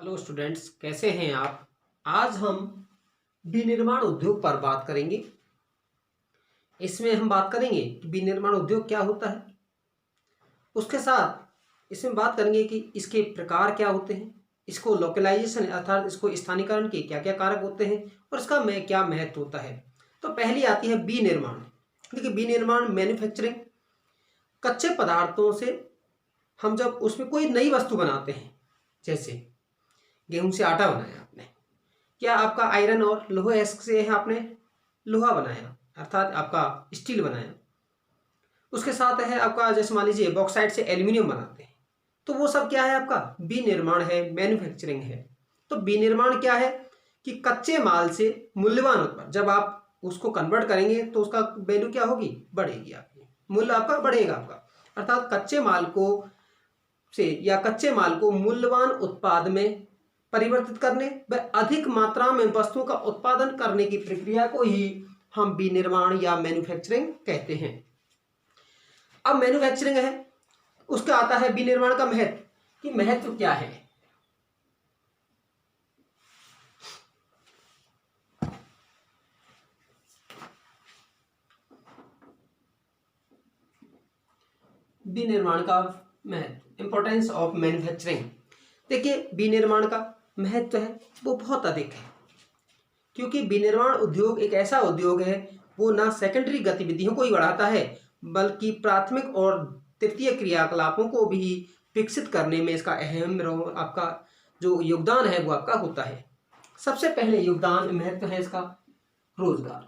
Hello students, कैसे हैं आप। आज हम विनिर्माण उद्योग पर बात करेंगे। इसमें हम बात करेंगे कि विनिर्माण उद्योग क्या होता है। उसके साथ इसमें बात करेंगे कि इसके प्रकार क्या होते हैं, इसको लोकलाइजेशन अर्थात इसको स्थानीकरण के क्या क्या कारक होते हैं और इसका क्या महत्व होता है। तो पहली आती है विनिर्माण। देखिए, विनिर्माण मैन्युफैक्चरिंग, कच्चे पदार्थों से हम जब उसमें कोई नई वस्तु बनाते हैं, जैसे गेहूं से आटा बनाया आपने, क्या आपका आयरन और लोहे से है आपने लोहा बनाया अर्थात आपका स्टील बनाया। उसके साथ है आपका, जैसे मान लीजिए बॉक्साइट से एल्यूमिनियम बनाते हैं, तो वो सब क्या है आपका विनिर्माण है, मैन्युफैक्चरिंग है। तो विनिर्माण क्या है कि कच्चे माल से मूल्यवान उत्पाद जब आप उसको कन्वर्ट करेंगे तो उसका वैल्यू क्या होगी, बढ़ेगी, आपकी मूल्य आपका बढ़ेगा आपका। अर्थात कच्चे माल को से या कच्चे माल को मूल्यवान उत्पाद में परिवर्तित करने व अधिक मात्रा में वस्तुओं का उत्पादन करने की प्रक्रिया को ही हम विनिर्माण या मैन्युफैक्चरिंग कहते हैं। अब मैन्युफैक्चरिंग है, उसका आता है विनिर्माण का महत्व कि महत्व क्या है। विनिर्माण का महत्व, इंपॉर्टेंस ऑफ मैन्युफैक्चरिंग। देखिए, विनिर्माण का महत्व है वो बहुत अधिक है, क्योंकि विनिर्माण उद्योग एक ऐसा उद्योग है वो ना सेकेंडरी गतिविधियों को ही बढ़ाता है बल्कि प्राथमिक और तृतीय क्रियाकलापों को भी विकसित करने में इसका अहम रोल, आपका जो योगदान है वो आपका होता है। सबसे पहले योगदान महत्व है इसका रोजगार।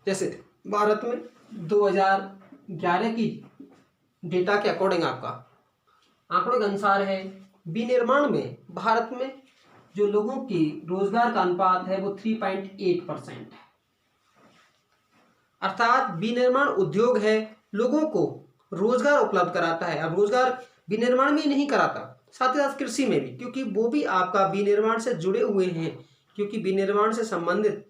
जैसे भारत में 2011 की डेटा के अकॉर्डिंग आपका आंकड़ों के अनुसार है, विनिर्माण में भारत में जो लोगों की रोजगार का अनुपात है वो 3.8% है। अर्थात विनिर्माण उद्योग है लोगों को रोजगार उपलब्ध कराता है। अब रोजगार विनिर्माण में ही नहीं कराता, साथ ही साथ कृषि में भी, क्योंकि वो भी आपका विनिर्माण से जुड़े हुए हैं। क्योंकि विनिर्माण से संबंधित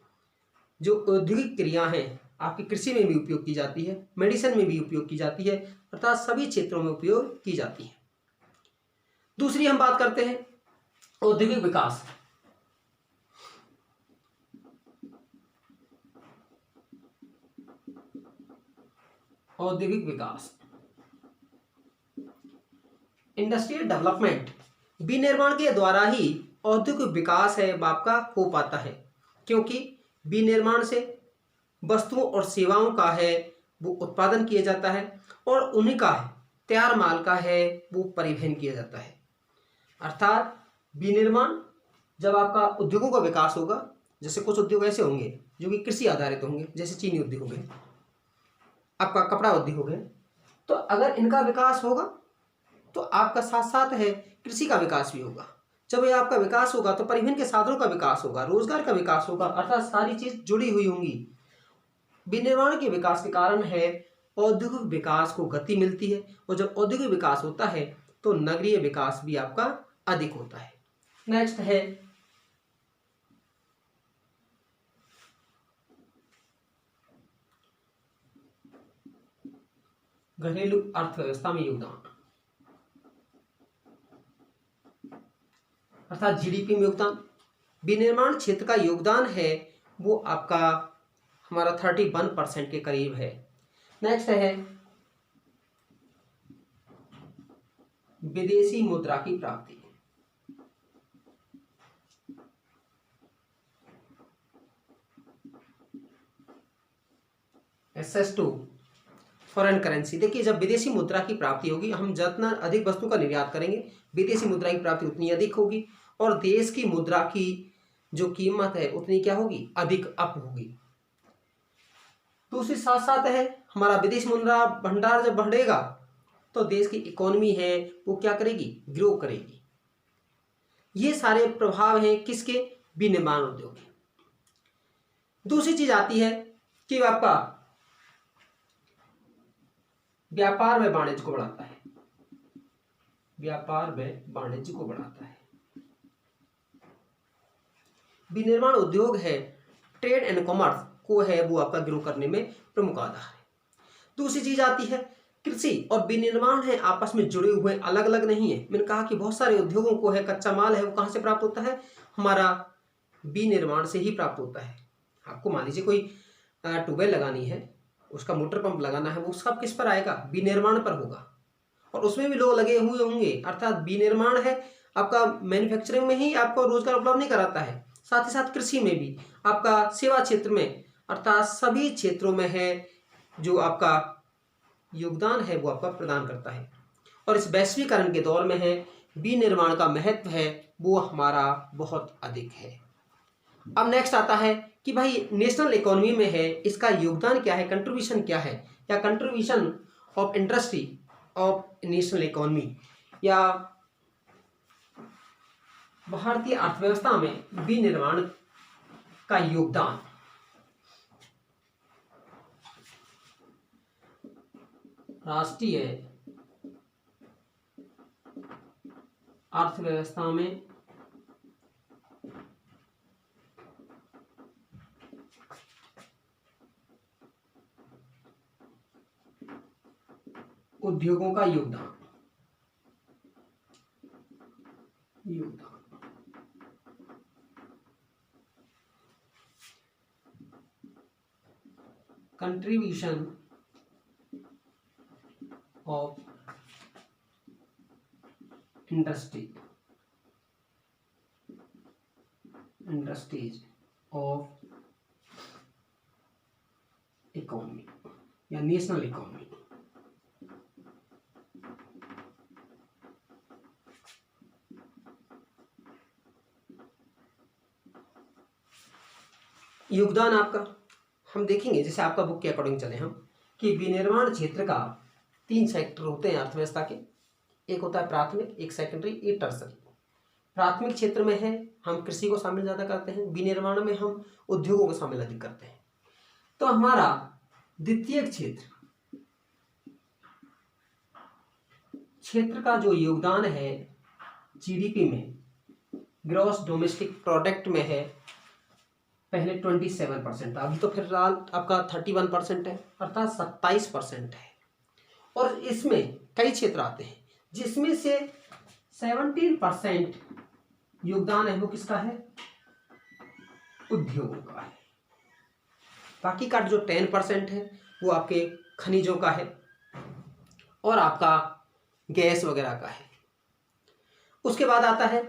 जो औद्योगिक क्रिया हैं आपकी कृषि में भी उपयोग की जाती है, मेडिसिन में भी उपयोग की जाती है, अर्थात सभी क्षेत्रों में उपयोग की जाती है। दूसरी हम बात करते हैं औद्योगिक विकास। औद्योगिक विकास, इंडस्ट्रियल डेवलपमेंट, विनिर्माण के द्वारा ही औद्योगिक विकास है आपका हो पाता है, क्योंकि विनिर्माण से वस्तुओं और सेवाओं का है वो उत्पादन किया जाता है और उन्हीं का है तैयार माल का है वो परिवहन किया जाता है। अर्थात विनिर्माण जब आपका उद्योगों का विकास होगा, जैसे कुछ उद्योग ऐसे होंगे जो कि कृषि आधारित होंगे, जैसे चीनी उद्योग हो गए, आपका कपड़ा उद्योग हो गए, तो अगर इनका विकास होगा तो आपका साथ साथ है कृषि का विकास भी होगा। जब ये आपका विकास होगा तो परिवहन के साधनों का विकास होगा, रोजगार का विकास होगा, अर्थात सारी चीज जुड़ी हुई होंगी। विनिर्माण के विकास के कारण है औद्योगिक विकास को गति मिलती है, और जब औद्योगिक विकास होता है तो नगरीय विकास भी आपका अधिक होता है। नेक्स्ट है घरेलू अर्थव्यवस्था में योगदान, अर्थात जीडीपी में योगदान। विनिर्माण क्षेत्र का योगदान है वो आपका हमारा 31% के करीब है। नेक्स्ट है विदेशी मुद्रा की प्राप्ति। Access to foreign currency. देखिए, जब विदेशी मुद्रा की प्राप्ति होगी, हम जितना अधिक वस्तु का निर्यात करेंगे विदेशी मुद्रा की प्राप्ति उतनी अधिक होगी और देश की मुद्रा की जो कीमत है उतनी क्या होगी, अधिक अप होगी। दूसरी साथ साथ है हमारा विदेश मुद्रा भंडार जब बढ़ेगा तो देश की इकोनॉमी है वो क्या करेगी, ग्रो करेगी। ये सारे प्रभाव हैं किसके, विनिर्माण उद्योग के। दूसरी चीज आती है कि आपका व्यापार में वाणिज्य को बढ़ाता है, व्यापार में वाणिज्य को बढ़ाता है। विनिर्माण उद्योग है ट्रेड एंड कॉमर्स को है वो आपका ग्रो करने में प्रमुख आधार है। दूसरी चीज आती है कृषि और विनिर्माण है आपस में जुड़े हुए, अलग अलग नहीं है। मैंने कहा कि बहुत सारे उद्योगों को है, कच्चा माल है वो कहाँ से प्राप्त होता है, हमारा विनिर्माण से ही प्राप्त होता है। आपको मान लीजिए कोई ट्यूबवेल लगानी है, उसका मोटर पंप लगाना है, वो सब किस पर आएगा, विनिर्माण पर होगा। और उसमें भी लोग लगे हुए होंगे, अर्थात विनिर्माण है आपका मैन्युफैक्चरिंग में ही आपको रोजगार उपलब्ध नहीं कराता है, साथ ही साथ कृषि में भी, आपका सेवा क्षेत्र में, अर्थात सभी क्षेत्रों में है जो आपका योगदान है वो आपका प्रदान करता है। और इस वैश्वीकरण के दौर में है विनिर्माण का महत्व है वो हमारा बहुत अधिक है। अब नेक्स्ट आता है कि भाई नेशनल इकोनॉमी में है इसका योगदान क्या है, कंट्रीब्यूशन क्या है, या contribution of industry of national economy, या भारतीय अर्थव्यवस्था में विनिर्माण का योगदान। राष्ट्रीय अर्थव्यवस्था में उद्योगों का योगदान। Contribution of industries of economy या नेशनल इकोनॉमी। योगदान आपका हम देखेंगे, जैसे आपका बुक के अकॉर्डिंग चले हम, कि विनिर्माण क्षेत्र का 3 सेक्टर होते हैं अर्थव्यवस्था के। एक होता है प्राथमिक, एक सेकेंडरी, एक टर्सरी। प्राथमिक क्षेत्र में है हम कृषि को शामिल ज़्यादा करते हैं, विनिर्माण में हम उद्योगों को शामिल अधिक करते हैं। तो हमारा द्वितीय क्षेत्र का जो योगदान है जीडीपी में, ग्रॉस डोमेस्टिक प्रोडक्ट में है, पहले 27% था, अभी तो फिलहाल आपका 31% है, अर्थात 27% है। और इसमें कई क्षेत्र आते हैं जिसमें से 17% योगदान है वो किसका है, उद्योगों का है। बाकी का जो 10% है वो आपके खनिजों का है और आपका गैस वगैरह का है। उसके बाद आता है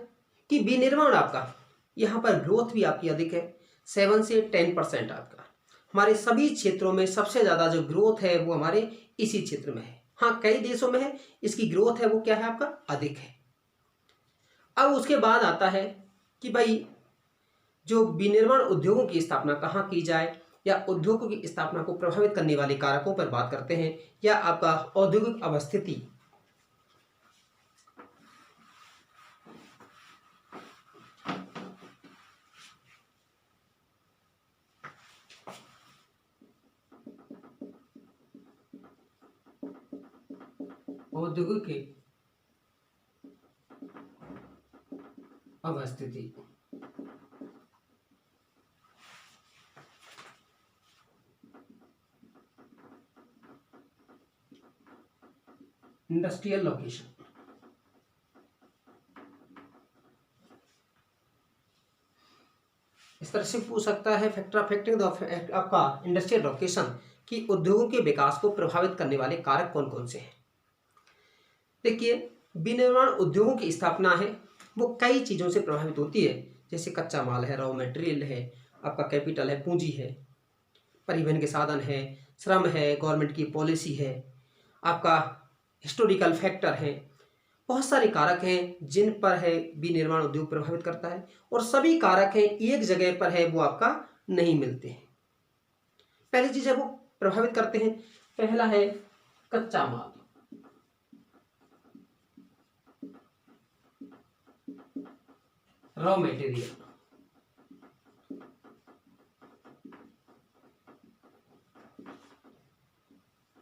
कि विनिर्माण आपका, यहाँ पर ग्रोथ भी आपकी अधिक है, 7 से 10% आपका। हमारे सभी क्षेत्रों में सबसे ज़्यादा जो ग्रोथ है वो हमारे इसी क्षेत्र में है। हाँ, कई देशों में है इसकी ग्रोथ है वो क्या है आपका, अधिक है। अब उसके बाद आता है कि भाई जो विनिर्माण उद्योगों की स्थापना कहाँ की जाए, या उद्योगों की स्थापना को प्रभावित करने वाले कारकों पर बात करते हैं, या आपका औद्योगिक अवस्थिति। औद्योगिक अवस्थिति, इंडस्ट्रियल लोकेशन। इस तरह से पूछ सकता है फैक्टिंग आपका इंडस्ट्रियल लोकेशन कि उद्योगों के विकास को प्रभावित करने वाले कारक कौन कौन से हैं। देखिए, विनिर्माण उद्योगों की स्थापना है वो कई चीज़ों से प्रभावित होती है, जैसे कच्चा माल है, रॉ मटेरियल है, आपका कैपिटल है, पूंजी है, परिवहन के साधन है, श्रम है, गवर्नमेंट की पॉलिसी है, आपका हिस्टोरिकल फैक्टर है। बहुत सारे कारक हैं जिन पर है विनिर्माण उद्योग प्रभावित करता है, और सभी कारक हैं एक जगह पर है वो आपका नहीं मिलते हैं। पहली चीज है वो प्रभावित करते हैं, पहला है कच्चा माल। रॉ मटेरियल,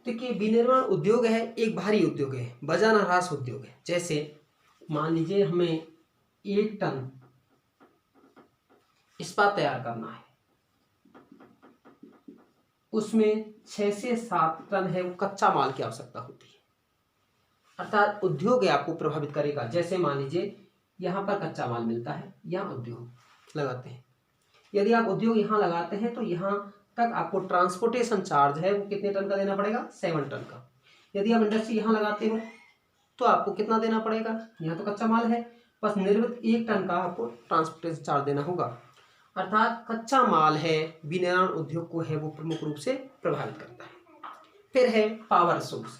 देखिए विनिर्माण उद्योग है एक भारी उद्योग है, बजाना ह्रास उद्योग है। जैसे मान लीजिए हमें 1 टन इस्पात तैयार करना है, उसमें 6 से 7 टन है वो कच्चा माल की आवश्यकता होती है। अर्थात उद्योग है आपको प्रभावित करेगा। जैसे मान लीजिए यहाँ पर कच्चा माल मिलता है, यहाँ उद्योग लगाते हैं। यदि आप उद्योग यहाँ लगाते हैं तो यहाँ तक आपको ट्रांसपोर्टेशन चार्ज है वो कितने टन का देना पड़ेगा? 7 टन का। यदि आप इंडस्ट्री यहाँ लगाते हो तो आपको कितना देना पड़ेगा? यहाँ तो कच्चा माल है, बस निर्मित 1 टन का आपको ट्रांसपोर्टेशन चार्ज देना होगा। अर्थात कच्चा माल है विनिर्माण उद्योग को है वो प्रमुख रूप से प्रभावित करता है। फिर है पावर सोर्स,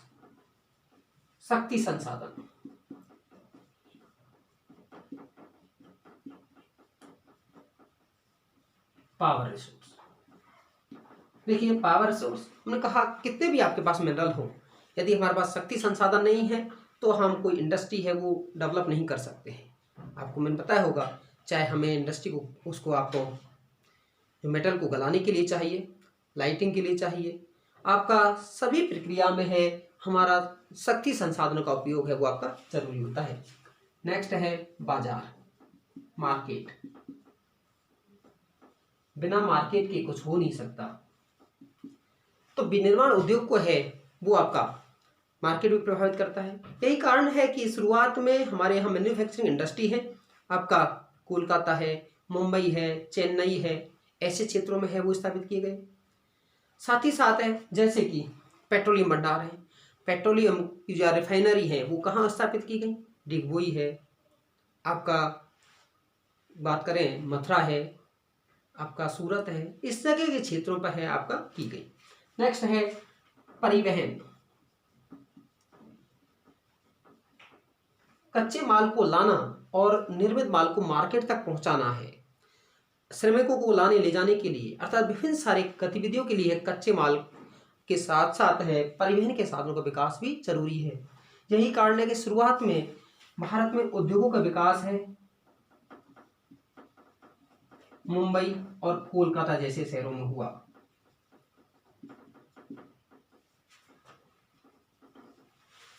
शक्ति संसाधन। पावर रिसोर्स, देखिए पावर सोर्स हमने कहा कितने भी आपके पास मिनरल हो, यदि हमारे पास शक्ति संसाधन नहीं है तो हम कोई इंडस्ट्री है वो डेवलप नहीं कर सकते हैं। आपको मैंने पता होगा, चाहे हमें इंडस्ट्री को उसको आपको जो मेटल को गलाने के लिए चाहिए, लाइटिंग के लिए चाहिए, आपका सभी प्रक्रिया में है हमारा शक्ति संसाधनों का उपयोग है वो आपका जरूरी होता है। नेक्स्ट है बाजार, मार्केट। बिना मार्केट के कुछ हो नहीं सकता। तो विनिर्माण उद्योग को है वो आपका मार्केट भी प्रभावित करता है। यही कारण है कि शुरुआत में हमारे यहाँ मैन्युफैक्चरिंग इंडस्ट्री है आपका कोलकाता है, मुंबई है, चेन्नई है, ऐसे क्षेत्रों में है वो स्थापित किए गए। साथ ही साथ है जैसे कि पेट्रोलियम भंडार है, पेट्रोलियम की जो रिफाइनरी है वो कहाँ स्थापित की गई? डिगबोई है, आपका बात करें मथुरा है, आपका सूरत है, इस जगह के क्षेत्रों पर है आपका की गई। नेक्स्ट है परिवहन। कच्चे माल को लाना और निर्मित माल को मार्केट तक पहुंचाना है। श्रमिकों को लाने ले जाने के लिए अर्थात विभिन्न सारी गतिविधियों के लिए कच्चे माल के साथ साथ है परिवहन के साधनों का विकास भी जरूरी है। यही कारण है कि शुरुआत में भारत में उद्योगों का विकास है मुंबई और कोलकाता जैसे शहरों में हुआ।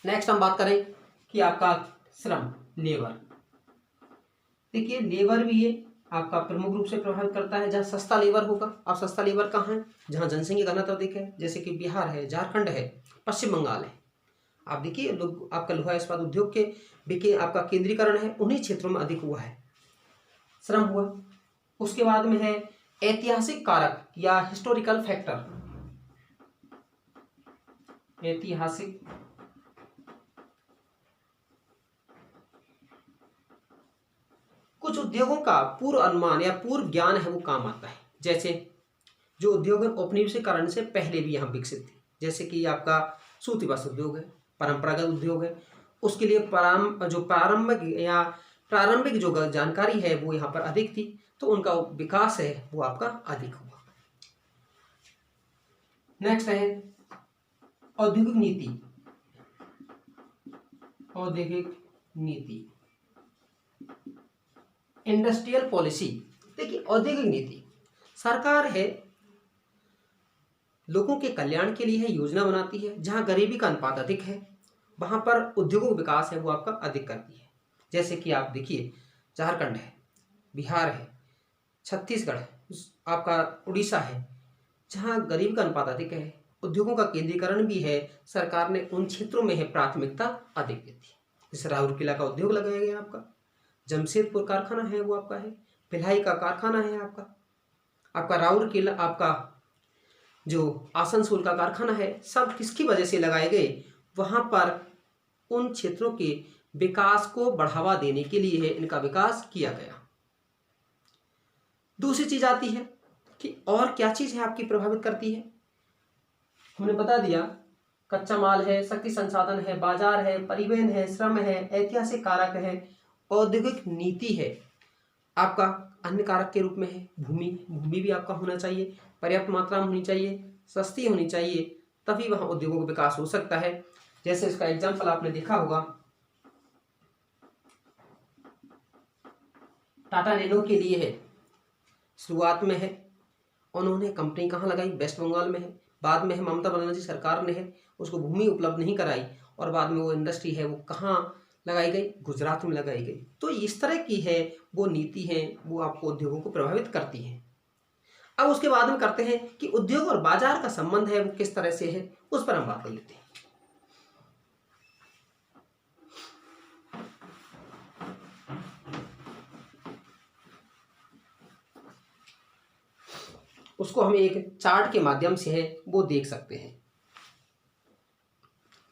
नेक्स्ट हम बात करें कि आपका श्रम, लेबर। देखिए लेबर भी ये आपका प्रमुख रूप से प्रभावित करता है। जहाँ सस्ता लेबर होगा, अब सस्ता लेबर कहाँ है? जहाँ जनसंख्या घनत्व अधिक है, जैसे कि बिहार है, झारखंड है, पश्चिम बंगाल है। आप देखिए लोग आपका लोहा इस्पात उद्योग के आपका केंद्रीकरण है उन्हीं क्षेत्रों में अधिक हुआ है, श्रम हुआ। उसके बाद में है ऐतिहासिक कारक या हिस्टोरिकल फैक्टर। ऐतिहासिक कुछ उद्योगों का पूर्व अनुमान या पूर्व ज्ञान है वो काम आता है। जैसे जो उद्योग औपनिवेशीकरण से पहले भी यहाँ विकसित थे, जैसे कि आपका सूती वस्त्र उद्योग है, परंपरागत उद्योग है, उसके लिए प्रारंभिक जो जानकारी है वो यहाँ पर अधिक थी, तो उनका विकास है वो आपका अधिक हुआ। नेक्स्ट है औद्योगिक नीति। औद्योगिक नीति, इंडस्ट्रियल पॉलिसी। देखिए औद्योगिक नीति सरकार है लोगों के कल्याण के लिए है योजना बनाती है। जहां गरीबी का अनुपात अधिक है वहां पर उद्योगों का विकास है वो आपका अधिक करती है। जैसे कि आप देखिए झारखंड है, बिहार है, छत्तीसगढ़ है, आपका उड़ीसा है, जहां गरीबी का अनुपात अधिक है, उद्योगों का केंद्रीकरण भी है, सरकार ने उन क्षेत्रों में है प्राथमिकता अधिक देती है। जैसे राउरकेला का उद्योग लगाया गया आपका, जमशेदपुर कारखाना है वो आपका है, भिलाई का कारखाना है आपका राउरकेला, आपका जो आसनसोल का कारखाना है, सब किसकी वजह से लगाए गए? वहां पर उन क्षेत्रों के विकास को बढ़ावा देने के लिए है इनका विकास किया गया। दूसरी चीज आती है कि और क्या चीज है आपकी प्रभावित करती है। हमने बता दिया कच्चा माल है, शक्ति संसाधन है, बाजार है, परिवहन है, श्रम है, ऐतिहासिक कारक है, औद्योगिक नीति है, आपका अन्य कारक के रूप में है भूमि भी आपका होना चाहिए, पर्याप्त मात्रा में होनी चाहिए, सस्ती होनी चाहिए, तभी वहां उद्योगों का विकास हो सकता है। जैसे इसका एग्जाम्पल आपने देखा होगा, टाटा नैनो के लिए है, शुरुआत में है उन्होंने कंपनी कहाँ लगाई? वेस्ट बंगाल में है। बाद में है ममता बनर्जी सरकार ने है उसको भूमि उपलब्ध नहीं कराई और बाद में वो इंडस्ट्री है वो कहाँ लगाई गई? गुजरात में लगाई गई। तो इस तरह की है वो नीति है वो आपको उद्योगों को प्रभावित करती है। अब उसके बाद में करते हैं कि उद्योग और बाजार का संबंध है वो किस तरह से है, उस पर हम बात कर लेते हैं। उसको हम एक चार्ट के माध्यम से है वो देख सकते हैं।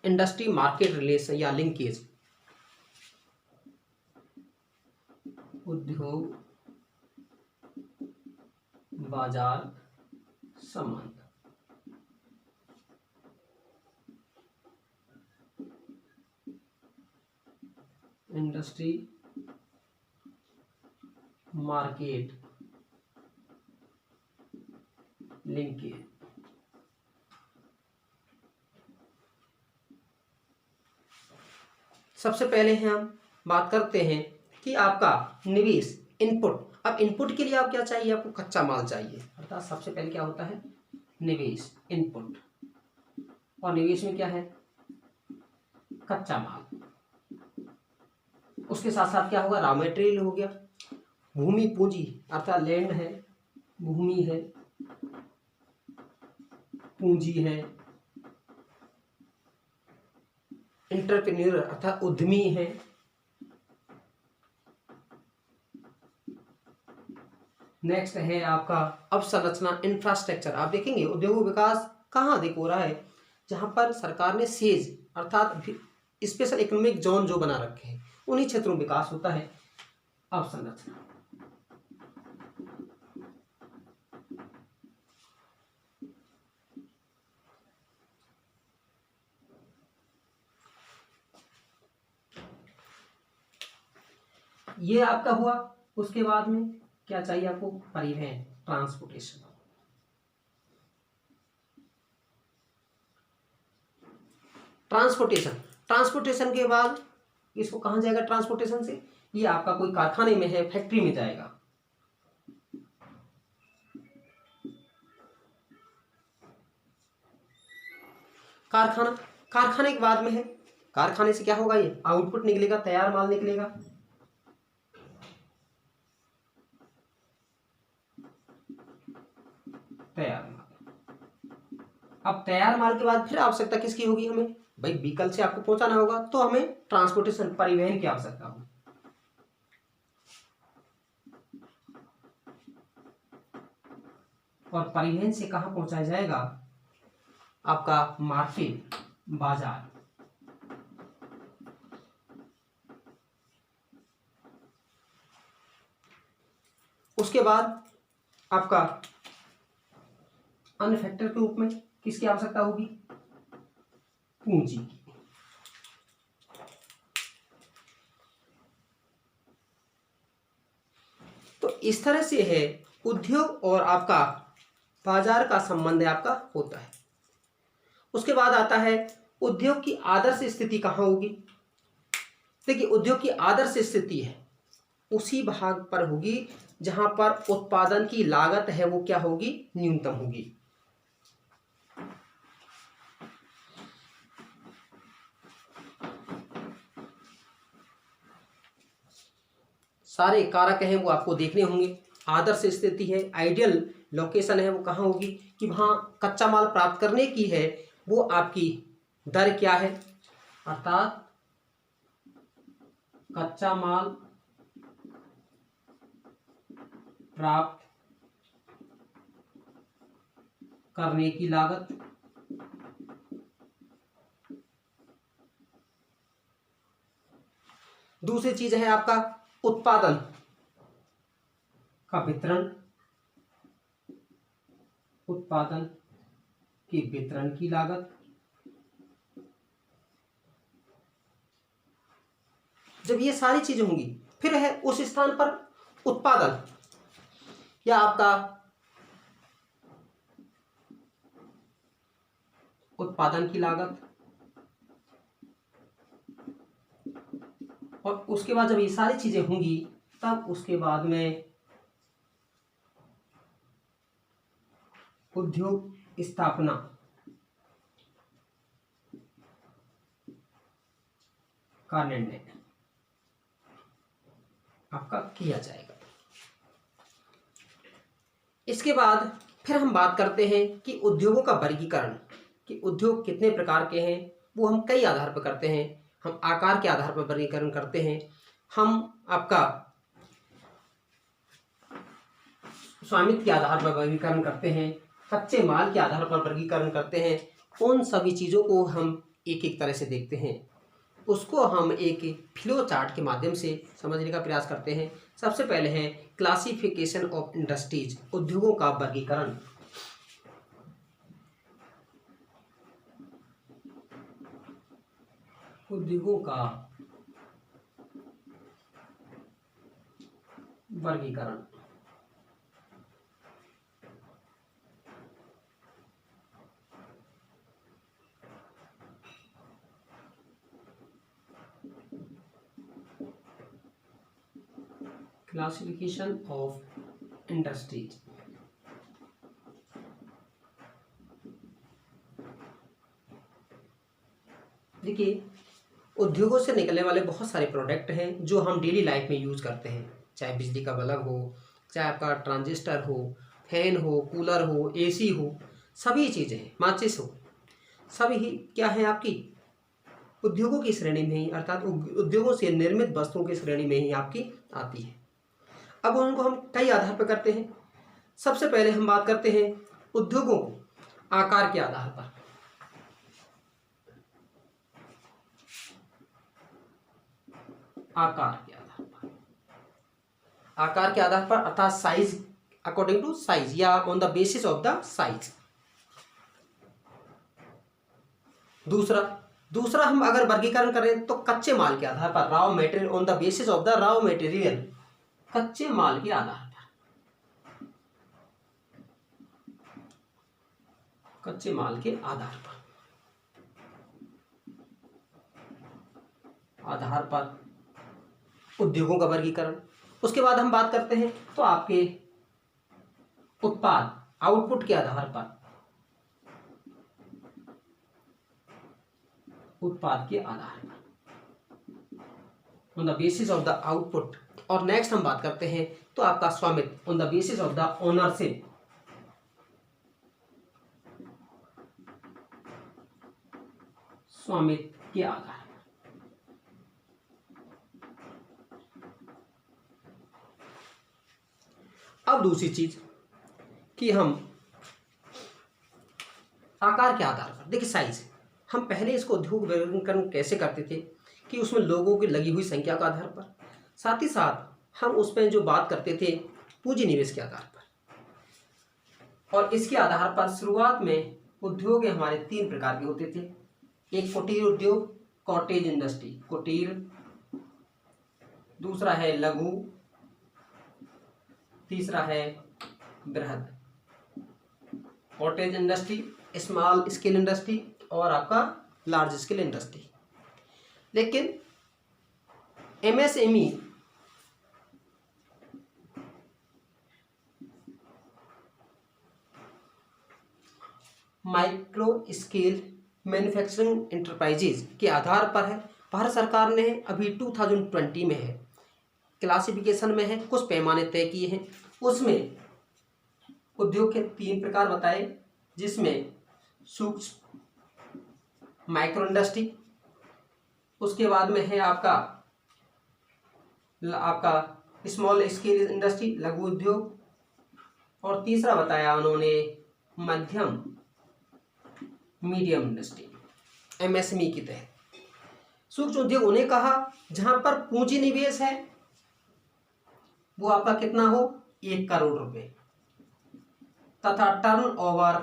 इंडस्ट्री मार्केट रिलेशन या लिंकेज, उद्योग बाजार संबंध, इंडस्ट्री मार्केट लिंकेज। सबसे पहले हम बात करते हैं कि आपका निवेश इनपुट। अब इनपुट के लिए आप क्या चाहिए, आपको कच्चा माल चाहिए, अर्थात सबसे पहले क्या होता है निवेश इनपुट, और निवेश में क्या है कच्चा माल। उसके साथ साथ क्या होगा रॉ मटेरियल हो गया, भूमि पूंजी अर्थात लैंड है, भूमि है, पूंजी है, एंटरप्रेन्योर अर्थात उद्यमी है, नेक्स्ट है आपका अवसंरचना इंफ्रास्ट्रक्चर। आप देखेंगे उद्योग विकास कहाँ अधिक हो रहा है, जहां पर सरकार ने सेज अर्थात स्पेशल इकोनॉमिक जोन जो बना रखे हैं उन्हीं क्षेत्रों में विकास होता है। अवसंरचना, ये आपका हुआ। उसके बाद में क्या चाहिए आपको परिवहन, ट्रांसपोर्टेशन। ट्रांसपोर्टेशन, ट्रांसपोर्टेशन के बाद इसको कहाँ जाएगा, ट्रांसपोर्टेशन से ये आपका कोई कारखाने में है, फैक्ट्री में जाएगा। कारखाना, कारखाने के बाद में है, कारखाने से क्या होगा ये आउटपुट निकलेगा, तैयार माल निकलेगा। तैयार माल, अब तैयार माल के बाद फिर आवश्यकता किसकी होगी हमें, भाई व्हीकल से आपको पहुंचाना होगा तो हमें ट्रांसपोर्टेशन परिवहन की आवश्यकता होगी। और परिवहन से कहां पहुंचाया जाएगा, आपका मार्केट बाजार। उसके बाद आपका अन्य फैक्टर के रूप में किसकी आवश्यकता होगी, पूंजी की। तो इस तरह से है उद्योग और आपका बाजार का संबंध आपका होता है। उसके बाद आता है उद्योग की आदर्श स्थिति कहाँ होगी। देखिए उद्योग की आदर्श स्थिति है उसी भाग पर होगी जहां पर उत्पादन की लागत है वो क्या होगी, न्यूनतम होगी। सारे कारक हैं वो आपको देखने होंगे। आदर्श स्थिति है, आइडियल लोकेशन है वो कहाँ होगी, कि वहां कच्चा माल प्राप्त करने की है वो आपकी दर क्या है, अर्थात कच्चा माल प्राप्त करने की लागत। दूसरी चीज है आपका उत्पादन का वितरण, उत्पादन के वितरण की लागत। जब ये सारी चीजें होंगी फिर है उस स्थान पर उत्पादन या आपका उत्पादन की लागत, और उसके बाद जब ये सारी चीजें होंगी तब उसके बाद में उद्योग स्थापना का निर्णय आपका किया जाएगा। इसके बाद फिर हम बात करते हैं कि उद्योगों का वर्गीकरण, कि उद्योग कितने प्रकार के हैं। वो हम कई आधार पर करते हैं। हम आकार के आधार पर वर्गीकरण करते हैं, हम आपका स्वामित्व के आधार पर वर्गीकरण करते हैं, कच्चे माल के आधार पर वर्गीकरण करते हैं। उन सभी चीज़ों को हम एक एक तरह से देखते हैं, उसको हम एक फ्लो चार्ट के माध्यम से समझने का प्रयास करते हैं। सबसे पहले है क्लासिफिकेशन ऑफ इंडस्ट्रीज, उद्योगों का वर्गीकरण। उद्योगों का वर्गीकरण। Classification of industries. देखिए, उद्योगों से निकलने वाले बहुत सारे प्रोडक्ट हैं जो हम डेली लाइफ में यूज़ करते हैं, चाहे बिजली का बल्ब हो, चाहे आपका ट्रांजिस्टर हो, फैन हो, कूलर हो, एसी हो, सभी चीज़ें, माचिस हो, सभी ही क्या है आपकी उद्योगों की श्रेणी में ही, अर्थात उद्योगों से निर्मित वस्तुओं की श्रेणी में ही आपकी आती है। अब उनको हम कई आधार पर करते हैं। सबसे पहले हम बात करते हैं उद्योगों को आकार के आधार पर। आकार के आधार पर अर्थात साइज, अकॉर्डिंग टू साइज या on the basis of the size. दूसरा हम अगर वर्गीकरण करें तो कच्चे माल के आधार पर, raw material, on the basis of the raw material, कच्चे माल के आधार पर, कच्चे माल के आधार पर उद्योगों का वर्गीकरण। उसके बाद हम बात करते हैं तो आपके उत्पाद, आउटपुट के आधार पर, उत्पाद के आधार पर, on the basis of the output. और नेक्स्ट हम बात करते हैं तो आपका स्वामित्व, on the basis of the ownership, स्वामित्व के आधार। अब दूसरी चीज कि हम आकार के आधार पर, देखिए साइज, हम पहले इसको उद्योग वर्गीकरण कैसे करते थे कि उसमें लोगों की लगी हुई संख्या के आधार पर, साथ ही साथ हम उसमें जो बात करते थे पूंजी निवेश के आधार पर। और इसके आधार पर शुरुआत में उद्योग हमारे 3 प्रकार के होते थे। एक कुटीर उद्योग, कॉटेज इंडस्ट्री, कुटीर। दूसरा है लघु, तीसरा है बृहद। Cottage industry, small scale industry और आपका लार्ज स्केल इंडस्ट्री। लेकिन MSME micro scale manufacturing enterprises के आधार पर है। भारत सरकार ने अभी 2020 में है, क्लासिफिकेशन में है, कुछ पैमाने तय किए हैं। उसमें उद्योग के 3 प्रकार बताए, जिसमें सूक्ष्म माइक्रो इंडस्ट्री, उसके बाद में है आपका स्मॉल स्केल इंडस्ट्री, लघु उद्योग, और तीसरा बताया उन्होंने मध्यम, मीडियम इंडस्ट्री, एमएसएमई के तहत। सूक्ष्म उद्योग उन्हें कहा जहां पर पूंजी निवेश है वो आपका कितना हो, 1 करोड़ रुपए, तथा टर्नओवर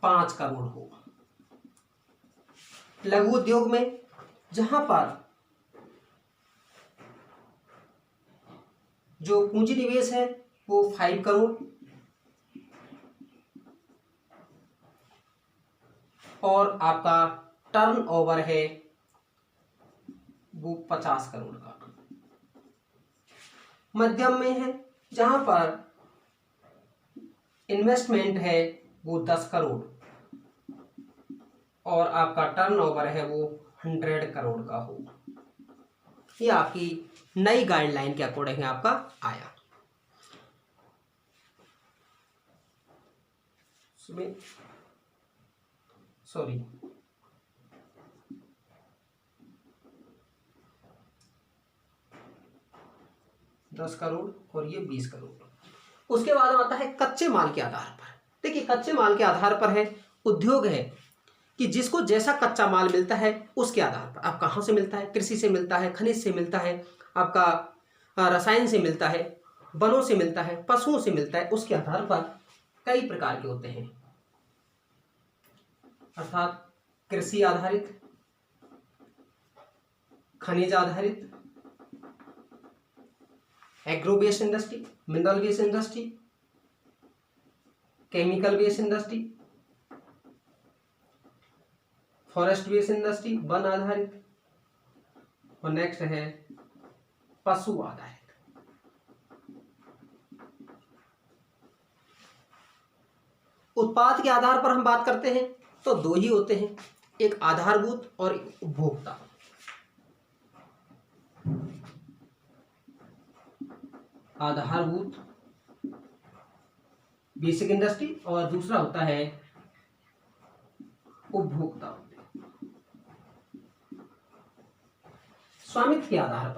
5 करोड़ हो। लघु उद्योग में जहां पर जो पूंजी निवेश है वो 5 करोड़ और आपका टर्नओवर है वो 50 करोड़ का। मध्यम में है जहां पर इन्वेस्टमेंट है वो 10 करोड़ और आपका टर्नओवर है वो 100 करोड़ का हो। ये आपकी नई गाइडलाइन के अकॉर्डिंग आपका आया। सॉरी, दस करोड़ और ये 20 करोड़। उसके बाद आता है कच्चे माल के आधार पर। देखिए, कच्चे माल के आधार पर है उद्योग है कि जिसको जैसा कच्चा माल मिलता है उसके आधार पर। आप कहाँ से मिलता है? कृषि से मिलता है, खनिज से मिलता है, आपका रसायन से मिलता है, वनों से मिलता है, पशुओं से मिलता है। उसके आधार पर कई प्रकार के होते हैं, अर्थात कृषि आधारित, खनिज आधारित, agro based industry, mineral based industry, chemical based industry, forest based industry, one आधारित, और नेक्स्ट है पशु आधारित। उत्पाद के आधार पर हम बात करते हैं तो दो ही होते हैं, एक आधारभूत और एक उपभोक्ता। आधारभूत बेसिक इंडस्ट्री और दूसरा होता है उपभोक्ता। स्वामित्व के आधार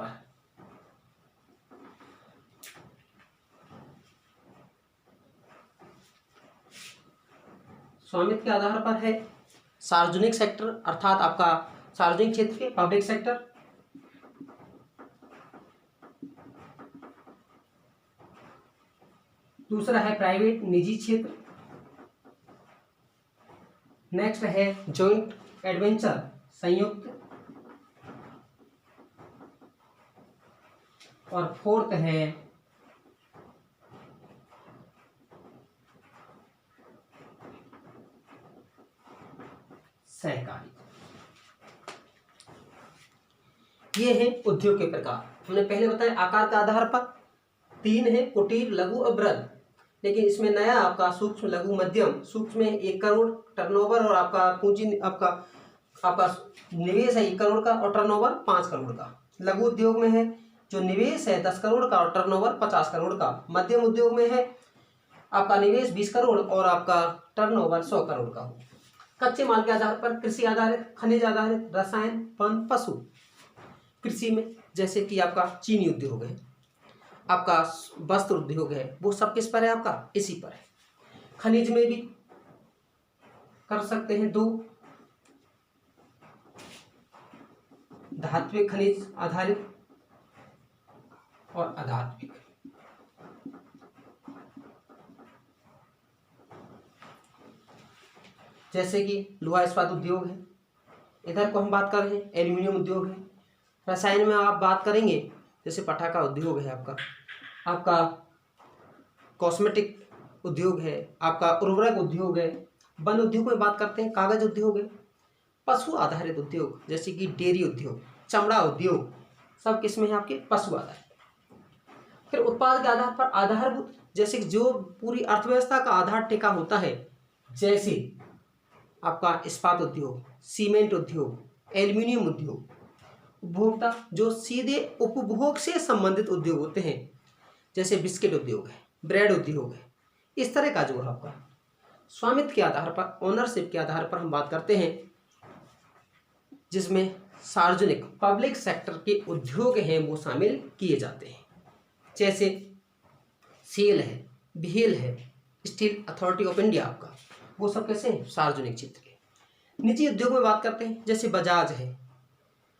पर है सार्वजनिक सेक्टर, अर्थात आपका सार्वजनिक क्षेत्र के पब्लिक सेक्टर, दूसरा है प्राइवेट निजी क्षेत्र, नेक्स्ट है जॉइंट एडवेंचर संयुक्त, और फोर्थ है सहकारी। ये है उद्योग के प्रकार। हमने पहले बताया आकार के आधार पर 3 है, कुटीर, लघु और बृहद। लेकिन इसमें नया आपका सूक्ष्म, लघु, मध्यम। सूक्ष्म में 1 करोड़ टर्नओवर और आपका पूंजी आपका निवेश है 1 करोड़ का और टर्नओवर 5 करोड़ का। लघु उद्योग में है जो निवेश है 10 करोड़ का और टर्नओवर 50 करोड़ का। मध्यम उद्योग में है आपका निवेश 20 करोड़ और आपका टर्नओवर 100 करोड़ का हो। कच्चे माल के आधार पर कृषि आधारित, खनिज आधारित, रसायन, वन, पशु। कृषि में जैसे कि आपका चीनी उद्योग है, आपका वस्त्र उद्योग है, वो सब किस पर है? आपका इसी पर है। खनिज में भी कर सकते हैं 2, धात्विक खनिज आधारित और अधात्विक। जैसे कि लोहा इस्पात उद्योग है, इधर को हम बात कर रहे हैं एल्यूमिनियम उद्योग है। रसायन में आप बात करेंगे जैसे पटाखा उद्योग है, आपका कॉस्मेटिक उद्योग है, आपका उर्वरक उद्योग है। वन उद्योग में बात करते हैं कागज उद्योग है। पशु आधारित उद्योग जैसे कि डेयरी उद्योग, चमड़ा उद्योग, सब किसमें है? आपके पशु आधारित। फिर उत्पाद के आधार पर आधारभूत, जैसे जो पूरी अर्थव्यवस्था का आधार टिका होता है, जैसे आपका इस्पात उद्योग, सीमेंट उद्योग, एल्यूमिनियम उद्योग। उपभोक्ता जो सीधे उपभोग से संबंधित उद्योग होते हैं, जैसे बिस्किट उद्योग है, ब्रेड उद्योग है। इस तरह का जो आपका स्वामित्व के आधार पर, ओनरशिप के आधार पर हम बात करते हैं, जिसमें सार्वजनिक पब्लिक सेक्टर के उद्योग हैं वो शामिल किए जाते हैं। जैसे सेल है, भेल है, स्टील अथॉरिटी ऑफ इंडिया, आपका वो सब कैसे हैं? सार्वजनिक क्षेत्र के। निजी उद्योग में बात करते हैं जैसे बजाज है,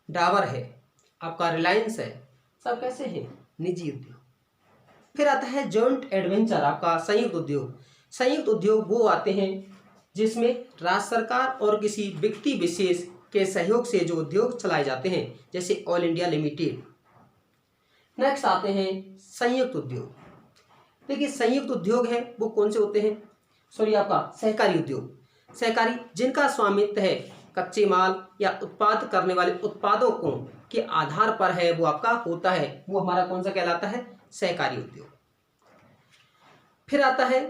डाबर है, आपका रिलायंस है, सब कैसे हैं? निजी उद्योग। फिर आता है जॉइंट एडवेंचर, आपका संयुक्त उद्योग। संयुक्त उद्योग वो आते हैं जिसमें राज्य सरकार और किसी व्यक्ति विशेष के सहयोग से जो उद्योग चलाए जाते हैं, जैसे ऑल इंडिया लिमिटेड। नेक्स्ट आते हैं संयुक्त उद्योग। देखिए, संयुक्त उद्योग है वो कौन से होते हैं? सॉरी, आपका सहकारी उद्योग। सहकारी जिनका स्वामित्व है कच्चे माल या उत्पाद करने वाले उत्पादों को के आधार पर है, वो आपका होता है, वो हमारा कौन सा कहलाता है? सहकारी उद्योग। फिर आता है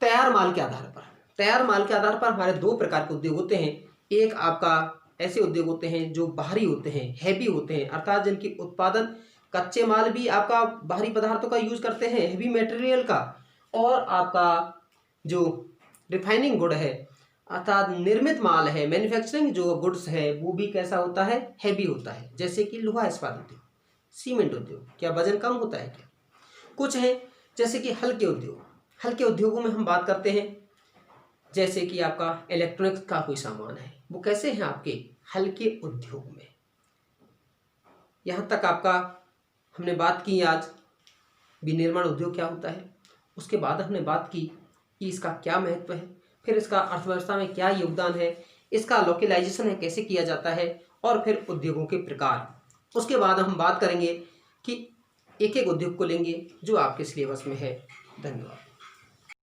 तैयार माल के आधार पर। तैयार माल के आधार पर हमारे 2 प्रकार के उद्योग होते हैं। एक आपका ऐसे उद्योग होते हैं जो बाहरी होते हैं, हैवी होते हैं, अर्थात जिनकी उत्पादन कच्चे माल भी आपका बाहरी पदार्थों का यूज करते हैं, हैवी मटेरियल का, और आपका जो रिफाइनिंग गुड है अर्थात निर्मित माल है, मैन्युफैक्चरिंग जो गुड्स है वो भी कैसा होता है, हैवी होता है। जैसे कि लोहा इस्पात उद्योग, सीमेंट उद्योग, क्या वजन कम होता है क्या? कुछ है जैसे कि हल्के उद्योग, हल्के उद्योगों में हम बात करते हैं जैसे कि आपका इलेक्ट्रॉनिक्स का कोई सामान है, वो कैसे हैं आपके हल्के उद्योग में। यहाँ तक आपका हमने बात की आज विनिर्माण उद्योग क्या होता है, उसके बाद हमने बात की कि इसका क्या महत्व है, फिर इसका अर्थव्यवस्था में क्या योगदान है, इसका लोकलाइजेशन है कैसे किया जाता है, और फिर उद्योगों के प्रकार। उसके बाद हम बात करेंगे कि एक एक उद्योग को लेंगे जो आपके सिलेबस में है। धन्यवाद।